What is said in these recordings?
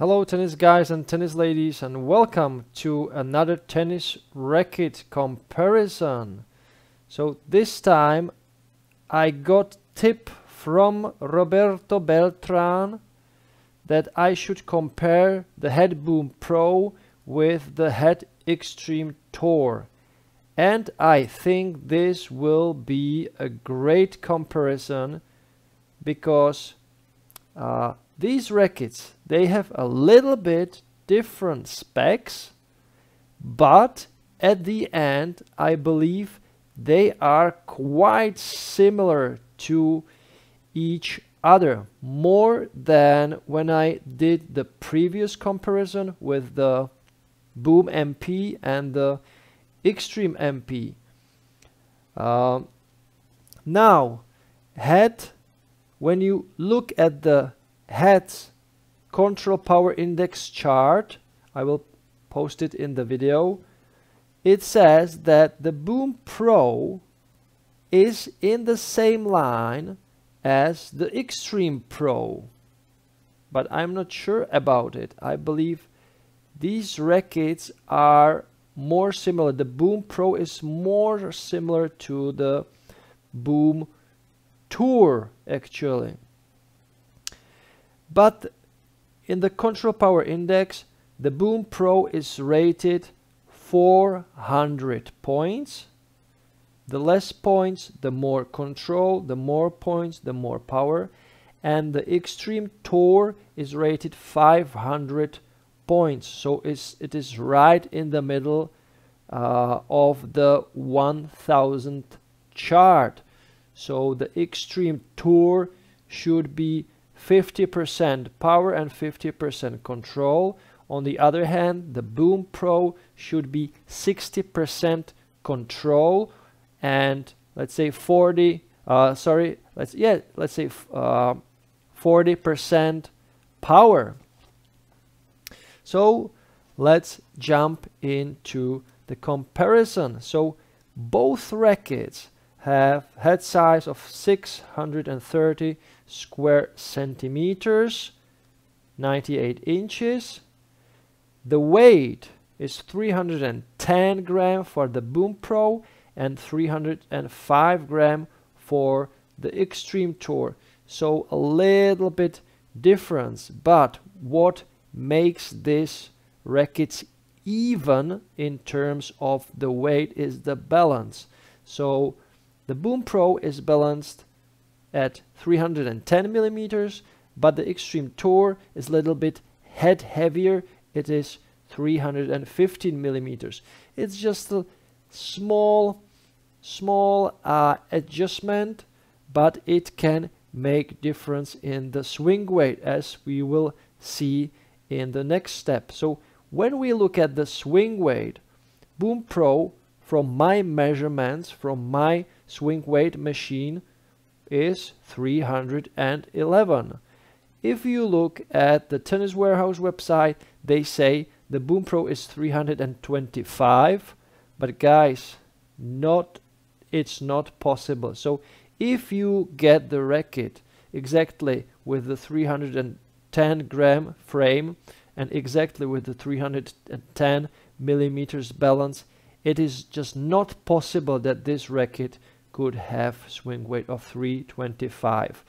Hello tennis guys and tennis ladies, and welcome to another tennis racket comparison. So this time I got tip from Roberto Beltran that I should compare the Head Boom Pro with the Head Extreme Tour. And I think this will be a great comparison because these rackets, they have a little bit different specs, but at the end I believe they are quite similar to each other, more than when I did the previous comparison with the Boom MP and the Extreme MP. Now, Head, when you look at the Head's control power index chart, I will post it in the video, it says that the Boom Pro is in the same line as the Extreme Pro, but I'm not sure about it. I believe these rackets are more similar. The Boom Pro is more similar to the Boom Tour actually. But in the control power index, the Boom Pro is rated 400 points. The less points, the more control, the more points, the more power. And the Extreme Tour is rated 500 points. So it is right in the middle of the 1000 chart. So the Extreme Tour should be 50% power and 50% control. On the other hand, the Boom Pro should be 60% control and let's say 40% power. So let's jump into the comparison. So both rackets have head size of 630 square centimeters, 98 inches. The weight is 310 gram for the Boom Pro and 305 gram for the Extreme Tour. So a little bit difference, but what makes this rackets even in terms of the weight is the balance. So the Boom Pro is balanced at 310 millimeters, but the Extreme Tour is a little bit head heavier. It is 315 millimeters. It's just a small adjustment, but it can make difference in the swing weight, as we will see in the next step. So when we look at the swing weight, Boom Pro, from my measurements, from my swing weight machine, is 311. If you look at the Tennis Warehouse website, they say the Boom Pro is 325, but guys, it's not possible. So if you get the racket exactly with the 310 gram frame and exactly with the 310 millimeters balance, it is just not possible that this racket could have swing weight of 325,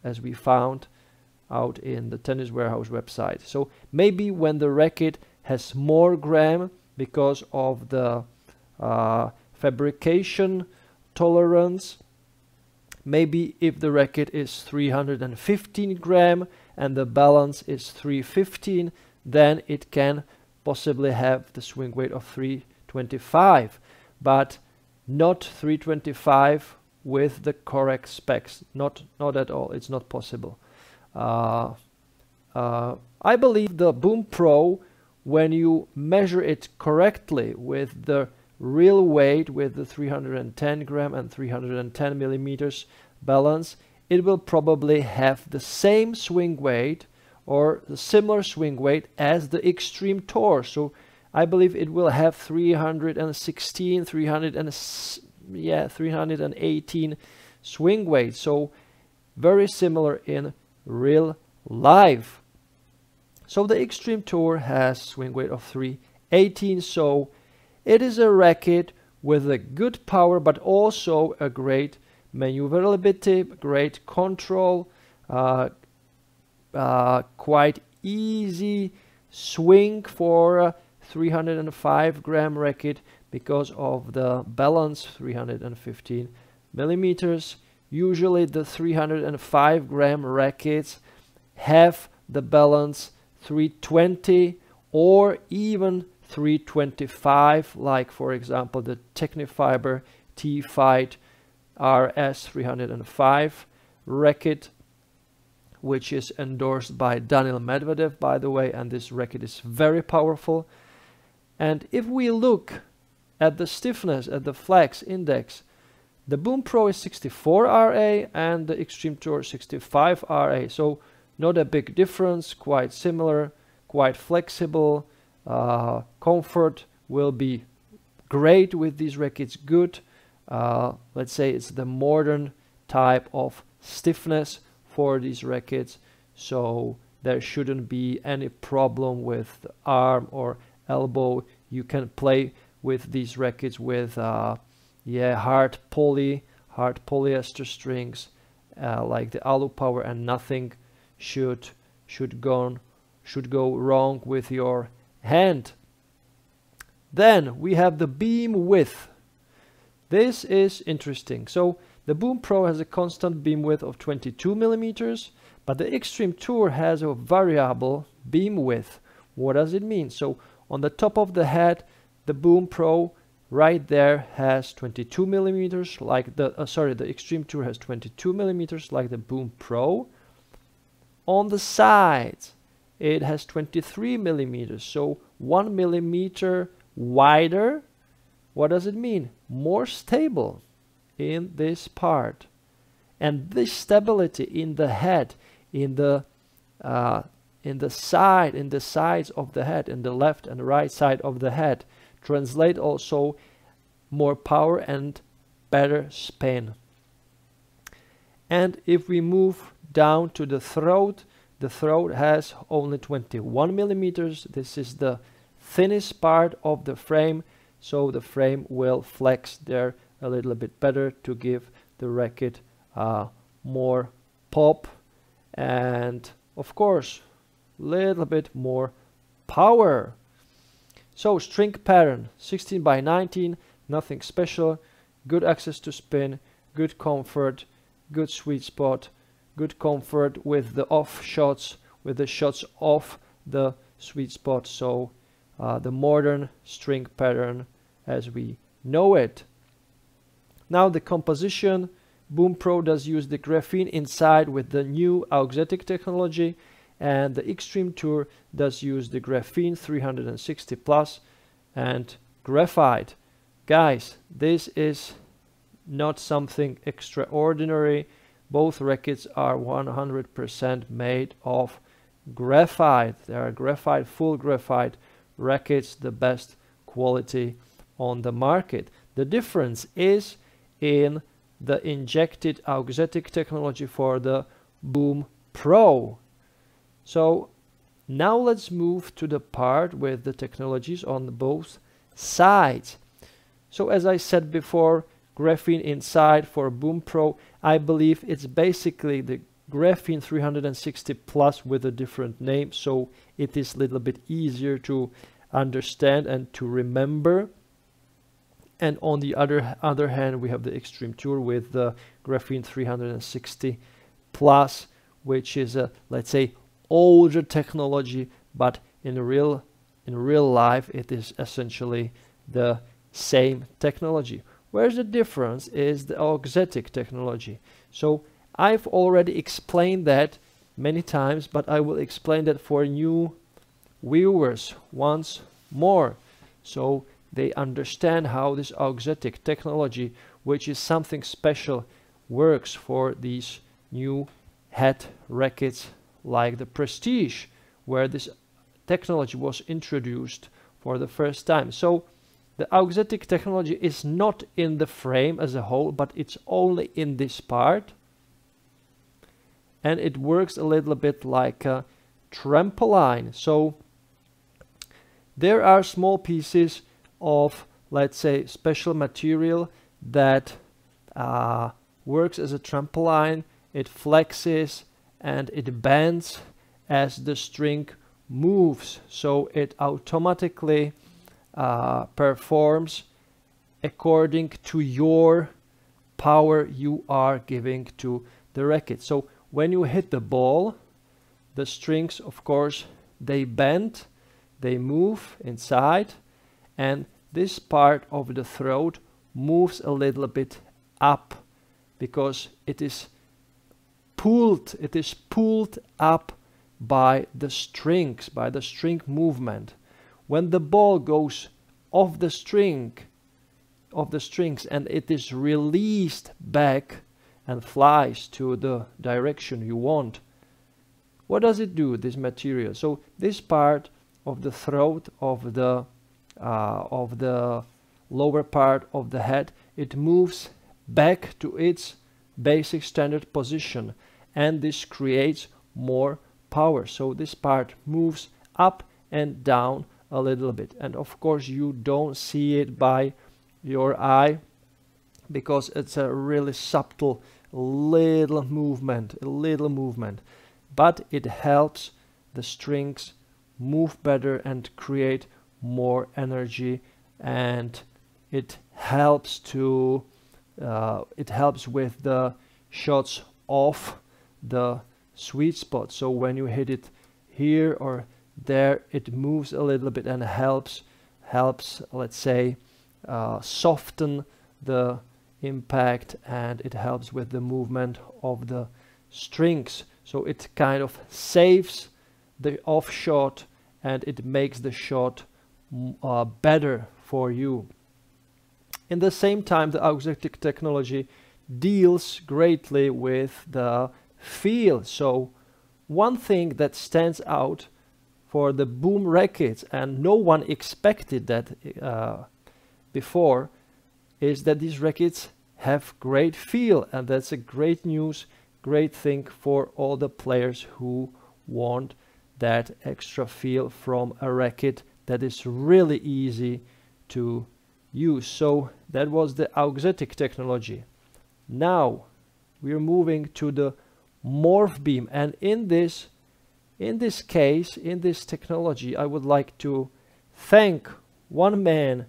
as we found out in the Tennis Warehouse website. So maybe when the racket has more gram because of the fabrication tolerance, maybe if the racket is 315 gram and the balance is 315, then it can possibly have the swing weight of 325, but not 325 with the correct specs. Not at all. It's not possible. I believe the Boom Pro, when you measure it correctly with the real weight, with the 310 gram and 310 millimeters balance, it will probably have the same swing weight or the similar swing weight as the Extreme Tour. So I believe it will have 316, 318 swing weight. So very similar in real life. So the Extreme Tour has swing weight of 318, so it is a racket with a good power but also a great maneuverability, great control, quite easy swing for a 305 gram racket because of the balance, 315 millimeters. Usually the 305 gram rackets have the balance 320 or even 325, like for example the Technifiber T-Fight RS 305 racket, which is endorsed by Daniil Medvedev, by the way, and this racket is very powerful. And if we look at the stiffness, at the flex index, the Boom Pro is 64 RA and the Extreme Tour 65 RA, so not a big difference, quite similar, quite flexible. Comfort will be great with these rackets, good. Let's say it's the modern type of stiffness for these rackets, so there shouldn't be any problem with the arm or elbow. You can play with these rackets with hard polyester strings like the Alu Power, and nothing should go wrong with your hand. Then we have the beam width. This is interesting. So the Boom Pro has a constant beam width of 22 millimeters, but the Extreme Tour has a variable beam width. What does it mean? So on the top of the head, the Boom Pro right there has 22 millimeters, like the the Extreme Tour has 22 millimeters like the Boom Pro. On the sides, it has 23 millimeters, so 1 millimeter wider. What does it mean? More stable in this part. And this stability in the head, in the sides of the head, in the left and right side of the head, translate also more power and better spin. And if we move down to the throat has only 21 millimeters. This is the thinnest part of the frame, so the frame will flex there a little bit better to give the racket more pop and of course a little bit more power. So string pattern 16 by 19, nothing special, good access to spin, good comfort, good sweet spot, good comfort with the off shots, with the shots off the sweet spot. So the modern string pattern as we know it. Now the composition, Boom Pro does use the graphene inside with the new Auxetic technology, and the Extreme Tour does use the Graphene360 Plus and graphite. Guys, this is not something extraordinary. Both rackets are 100% made of graphite. They are graphite, full graphite rackets, the best quality on the market. The difference is in the injected Auxetic technology for the Boom Pro. So now let's move to the part with the technologies on both sides. So as I said before, graphene inside for Boom Pro, I believe it's basically the Graphene360 Plus with a different name, so it is a little bit easier to understand and to remember. And on the other hand, we have the Extreme Tour with the Graphene360 Plus, which is a, let's say, older technology, but in real life it is essentially the same technology. Where's the difference is the Auxetic technology. So I've already explained that many times, but I will explain that for new viewers once more, so they understand how this Auxetic technology, which is something special, works for these new head rackets like the Prestige, where this technology was introduced for the first time. So the Auxetic technology is not in the frame as a whole, but it's only in this part, and it works a little bit like trampoline. So there are small pieces of, let's say, special material that works as a trampoline. It flexes and it bends as the string moves, so it automatically performs according to your power you are giving to the racket. So when you hit the ball, the strings, of course, they bend, they move inside, and this part of the throat moves a little bit up because it is pulled up by the strings, by the string movement. When the ball goes off the strings and it is released back and flies to the direction you want, what does it do, this material? So this part of the throat of the lower part of the head, it moves back to its basic standard position, and this creates more power. So this part moves up and down a little bit, and of course you don't see it by your eye because it's a really subtle little movement, but it helps the strings move better and create more energy, and it helps to it helps with the shots off the sweet spot. So when you hit it here or there, it moves a little bit and helps let's say soften the impact, and it helps with the movement of the strings. So it kind of saves the off shot and it makes the shot better for you. In the same time, the Auxetic technology deals greatly with the feel. So one thing that stands out for the boom rackets, and no one expected that before, is that these rackets have great feel, and that's a great news, great thing for all the players who want that extra feel from a racket that is really easy to use. So that was the Auxetic technology. Now we're moving to the Morph Beam, and in this case, in this technology, I would like to thank one man,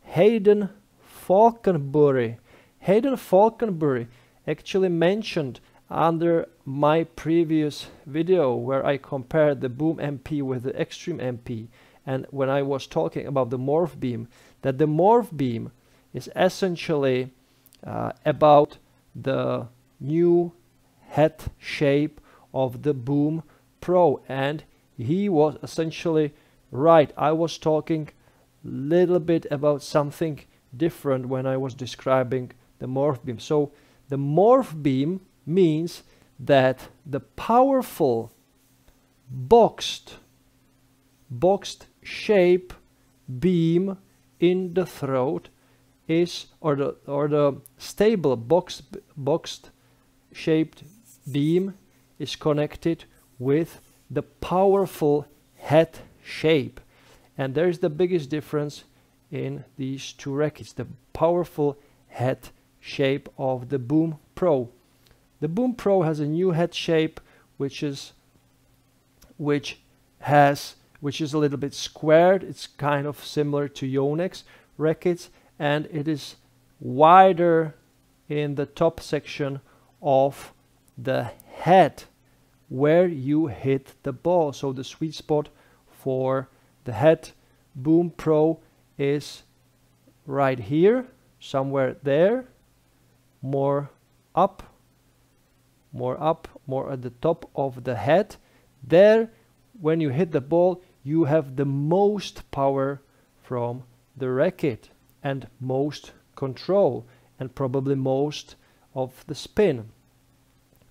Hayden Falconbury. Hayden Falconbury actually mentioned under my previous video where I compared the Boom MP with the Extreme MP, and when I was talking about the Morph Beam, that the Morph Beam is essentially about the new head shape of the Boom Pro, and he was essentially right. I was talking a little bit about something different when I was describing the Morph Beam. So the Morph Beam means that the powerful boxed shape beam in the throat is, or the stable boxed shaped beam is connected with the powerful head shape, and there's the biggest difference in these two rackets, the powerful head shape of the Boom Pro. The Boom Pro has a new head shape which is a little bit squared. It's kind of similar to Yonex rackets, and it is wider in the top section of the head where you hit the ball. So the sweet spot for the head Boom Pro is right here, somewhere there, more up, more at the top of the head. There, when you hit the ball, you have the most power from the racket and most control and probably most of the spin.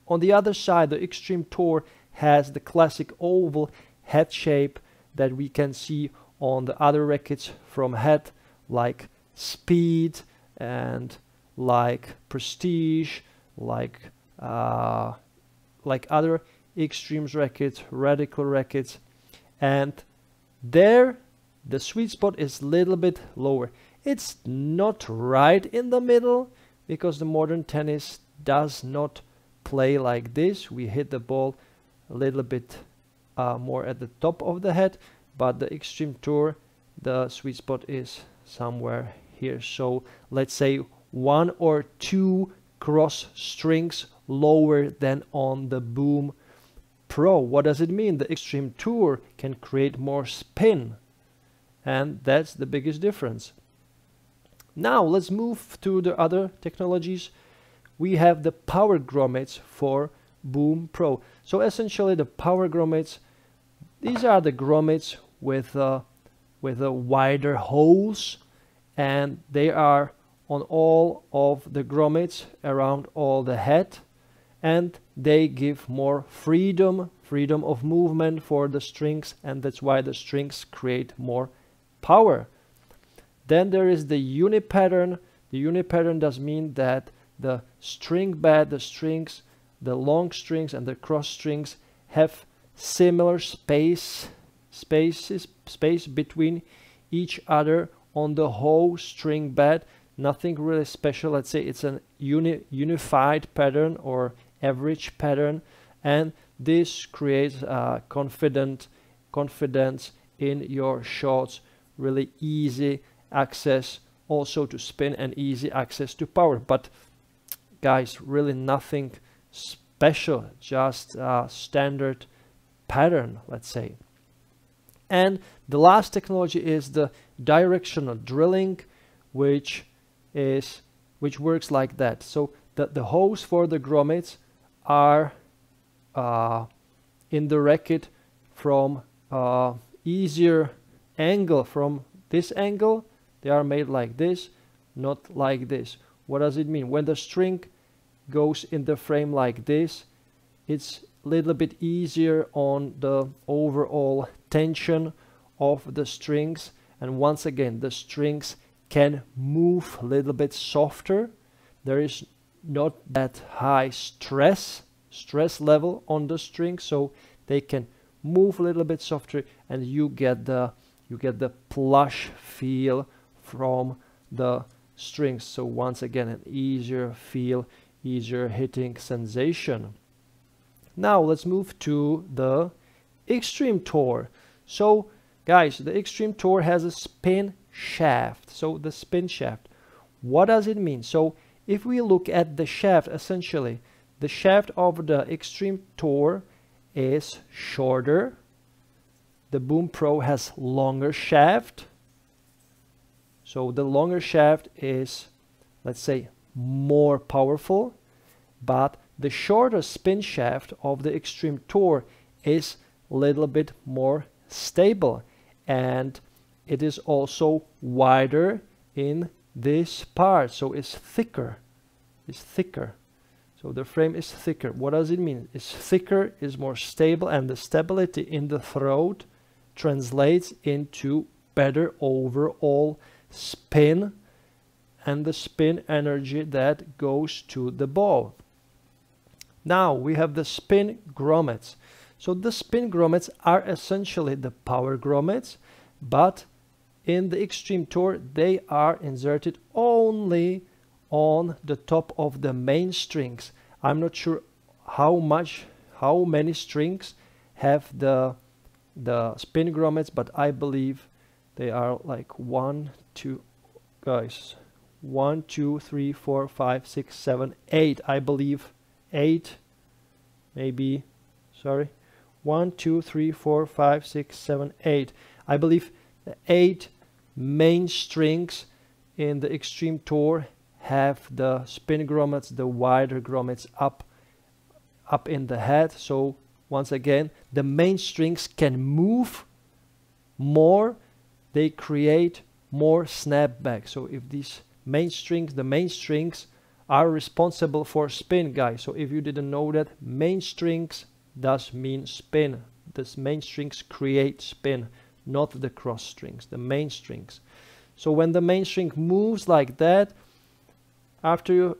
On the other side, the Extreme Tour has the classic oval head shape that we can see on the other rackets from Head, like Speed and like Prestige, like other extremes rackets, radical rackets, and there the sweet spot is a little bit lower. It's not right in the middle because the modern tennis does not play like this. We hit the ball a little bit more at the top of the head, but the Extreme Tour, the sweet spot is somewhere here. So let's say 1 or 2 cross strings lower than on the Boom Pro. What does it mean? The Extreme Tour can create more spin, and that's the biggest difference. Now let's move to the other technologies. We have the power grommets for Boom Pro. So essentially the power grommets, these are the grommets with a wider hose, and they are on all of the grommets around all the head, and they give more freedom of movement for the strings, and that's why the strings create more power. Then there is the unipattern. The unipattern does mean that the string bed, the strings, the long strings and the cross strings have similar space between each other on the whole string bed. Nothing really special. Let's say it's an unified pattern or average pattern, and this creates confidence in your shots. Really easy access also to spin and easy access to power. But guys, really nothing special, just a standard pattern, let's say. And the last technology is the directional drilling, which works like that. So the hose for the grommets are in the racket from easier angle. From this angle they are made like this, not like this. What does it mean? When the string goes in the frame like this, it's a little bit easier on the overall tension of the strings, and once again the strings can move a little bit softer. There is not that high stress level on the string, so they can move a little bit softer, and you get the plush feel from the strings. So once again, an easier feel, easier hitting sensation. Now let's move to the Extreme Tour. So guys, the Extreme Tour has a spin shaft. So the spin shaft, what does it mean? So if we look at the shaft, essentially the shaft of the Extreme Tour is shorter. The Boom Pro has longer shaft. So the longer shaft is, let's say, more powerful, but the shorter spin shaft of the Extreme Tour is a little bit more stable, and it is also wider in this part, so it's thicker. So the frame is thicker. What does it mean? It's thicker, is more stable, and the stability in the throat translates into better overall spin and the spin energy that goes to the ball. Now we have the spin grommets. So the spin grommets are essentially the power grommets, but in the Extreme Tour they are inserted only on the top of the main strings. I'm not sure how many strings have the spin grommets, but I believe they are like 1, 2, guys, 1, 2, 3, 4, 5, 6, 7, 8. I believe 8, maybe, sorry, 1, 2, 3, 4, 5, 6, 7, 8. I believe the 8 main strings in the Extreme Tour have the spin grommets, the wider grommets up in the head. So once again, the main strings can move more, they create more snapback. So if these main strings, the main strings are responsible for spin, guys. So if you didn't know that, main strings does mean spin. The main strings create spin, not the cross strings, the main strings. So when the main string moves like that, after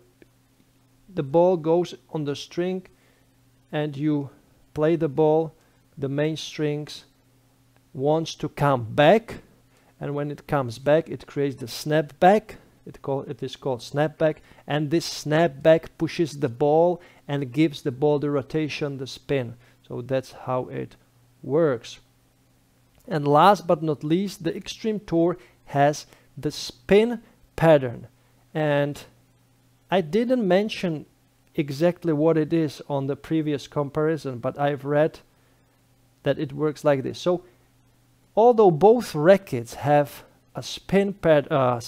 the ball goes on the string and you play the ball, the main strings wants to come back, and when it comes back it creates the snapback. It is called snapback, and this snapback pushes the ball and gives the ball the rotation, the spin. So that's how it works. And last but not least, the Extreme Tour has the spin pattern, and I didn't mention exactly what it is on the previous comparison, but I've read that it works like this. So although both rackets have a string pattern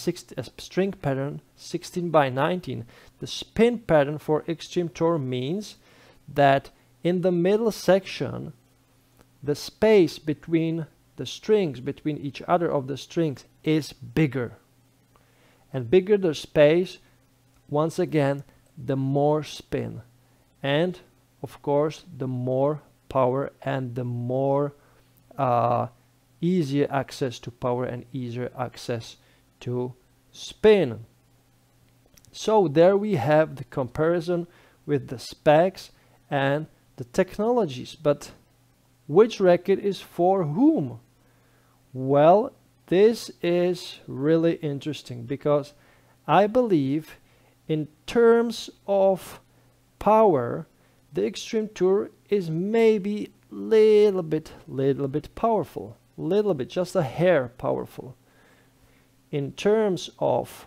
16 by 19, the spin pattern for Extreme Tour means that in the middle section the space between the strings, between each other of the strings, is bigger, and bigger the space, once again the more spin, and of course the more power and the more easier access to power and easier access to spin. So there we have the comparison with the specs and the technologies. But which racket is for whom? Well, this is really interesting, because I believe in terms of power the Extreme Tour is maybe little bit powerful, little bit, just a hair powerful. In terms of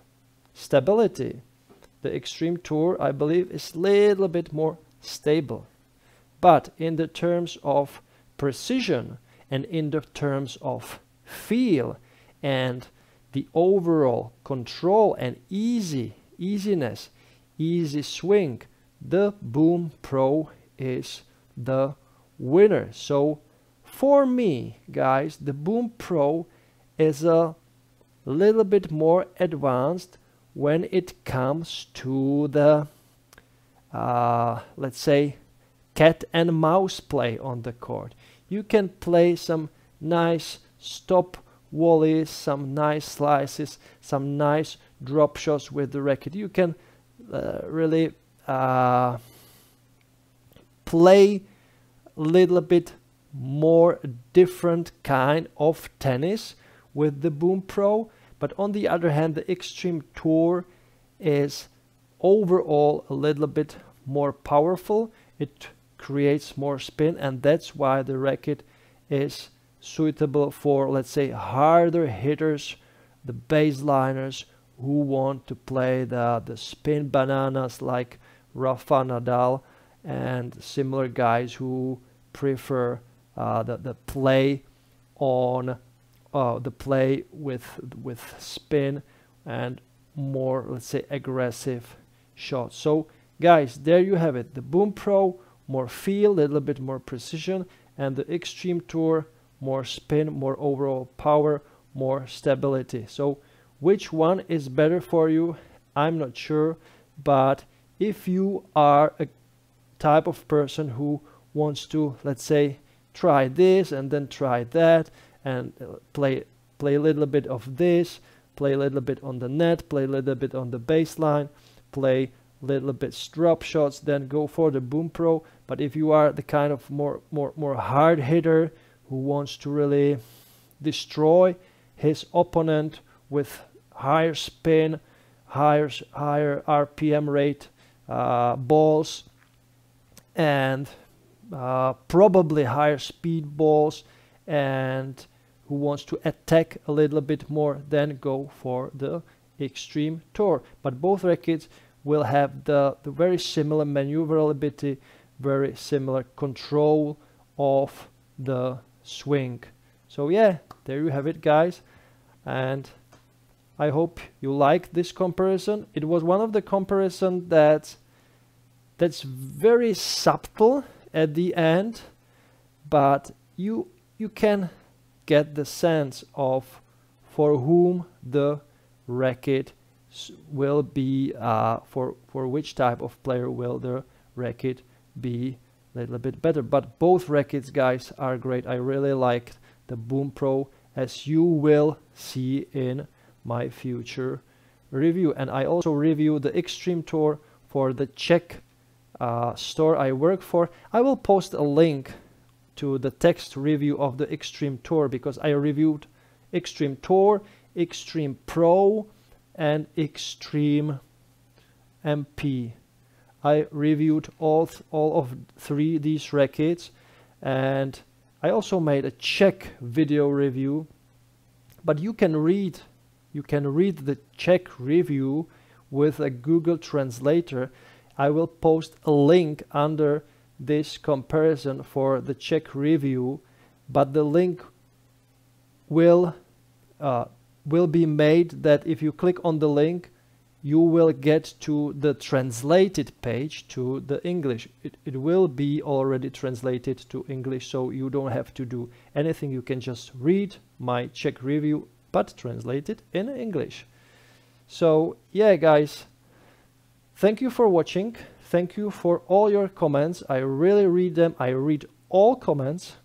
stability, the Extreme Tour, I believe, is little bit more stable. But in the terms of precision and in the terms of feel and the overall control and easiness, easy swing, the Boom Pro is the winner. So for me, guys, the Boom Pro is a little bit more advanced when it comes to the let's say cat and mouse play on the court. You can play some nice stop volleys, some nice slices, some nice drop shots with the racket. You can really play a little bit more different kind of tennis with the Boom Pro. But on the other hand, the Extreme Tour is overall a little bit more powerful. It creates more spin, and that's why the racket is suitable for, let's say, harder hitters, the baseliners who want to play the spin bananas like Rafa Nadal and similar guys who prefer the play on the play with spin and more, let's say, aggressive shots. So guys, there you have it. The Boom Pro, more feel, a little bit more precision, and the Extreme Tour, more spin, more overall power, more stability. So which one is better for you? I'm not sure, but if you are a type of person who wants to, let's say, try this and then try that and play a little bit of this, play a little bit on the net, play a little bit on the baseline, play little bit drop shots, then go for the Boom Pro. But if you are the kind of more hard hitter who wants to really destroy his opponent with higher spin, higher RPM rate balls, and probably higher speed balls, and who wants to attack a little bit more, then go for the Extreme Tour. But both rackets will have the very similar maneuverability, very similar control of the swing. So yeah, there you have it, guys, and I hope you like this comparison. It was one of the comparisons that's very subtle at the end, but you can get the sense of for whom the racket will be, for which type of player will the racket be a little bit better. But both rackets, guys, are great. I really like the Boom Pro, as you will see in my future review. And I also review the Extreme Tour for the Czech store I work for. I will post a link to the text review of the Extreme Tour, because I reviewed Extreme Tour, Extreme Pro, and Extreme MP. I reviewed all of these rackets, and I also made a Czech video review. But you can read the Czech review with a Google translator. I will post a link under this comparison for the Czech review, but the link will be made that if you click on the link, you will get to the translated page to the English. It will be already translated to English, so you don't have to do anything. You can just read my Czech review, but translate it in English. So yeah, guys, thank you for watching. Thank you for all your comments. I really read them. I read all comments,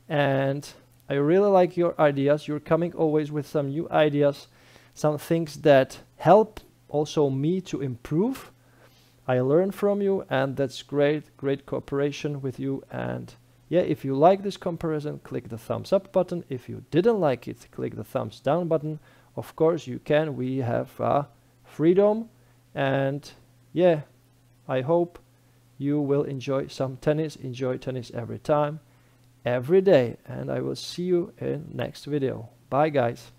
and I really like your ideas. You're coming always with some new ideas, some things that help also me to improve. I learn from you, and that's great cooperation with you. And yeah, if you like this comparison, click the thumbs up button. If you didn't like it, click the thumbs down button. Of course you can. We have freedom, and yeah, I hope you will enjoy some tennis. Enjoy tennis every time, every day, and I will see you in next video. Bye, guys.